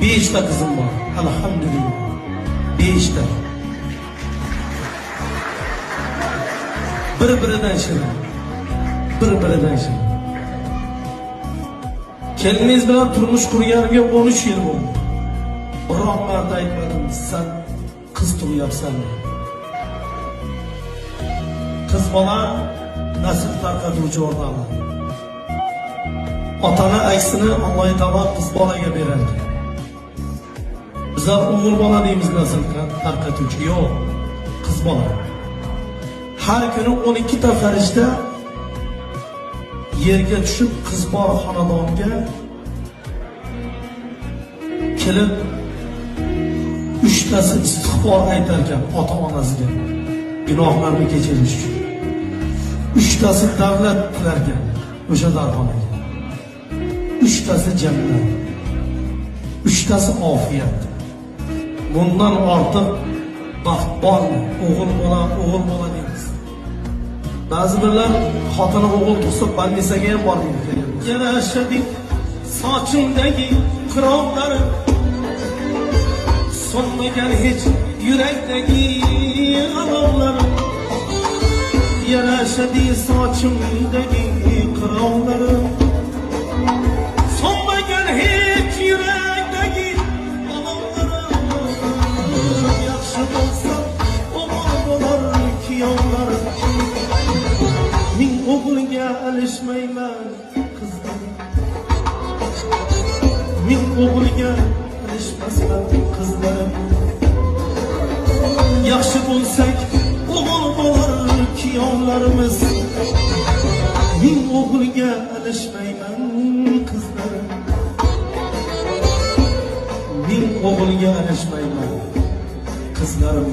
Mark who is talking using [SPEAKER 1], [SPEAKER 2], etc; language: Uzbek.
[SPEAKER 1] 5 ta kızım var. Elhamdülillah. 5 ta. Bir-biridan shirin. Bir-biridan shirin. Keliniz bilan turmush qurganiga 13 yil bo'ldi. Biroq marta aytmadim, sen qiz tug'yapsanmi? Qiz bola nasl tarqatuvchi o'rnaladi. Otana aksini Alloh taolo qiz bolaga beradi. Bizlar o'g'il bola deymiz nasl tarqatuvchi, yo'q, qiz bola. Har kuni 12 ta farishta yerga tushib qiz bola xonadonga kelib 3 tasi istig'for aytar ekan ota-onasiga gunohlarni kechirish uchun. 3 tasi davlat tilar ekan o'sha darxonaga. 3 tasi jannat. 3 tasi ofiyat. Bundan ortiq baxt bormi? O'g'il bola deymiz. Ba'zi birlar xotini o'g'il tug'sa balnisaga ham bormaydi. Yarashadi sochimdagi qirovlarim, so'nmagan hech yurakdagi alovlarim. Yarashadi sochimdagi qirovlarim, so'nmagan hech yurakdagi alovlarim. Yaxshi bo'lsa o'g'il bo'lar kuyovlarim. Ming o'g'ilga alishmayman qizlar. Ming o'g'ilga alishmasman qizlarim. Yaxshi bo'lsak o'g'il bo'lar kuyovlarimiz. Ming o'g'ilga alishmayman qizlarim. Ming o'g'ilga alishmayman qizlarim.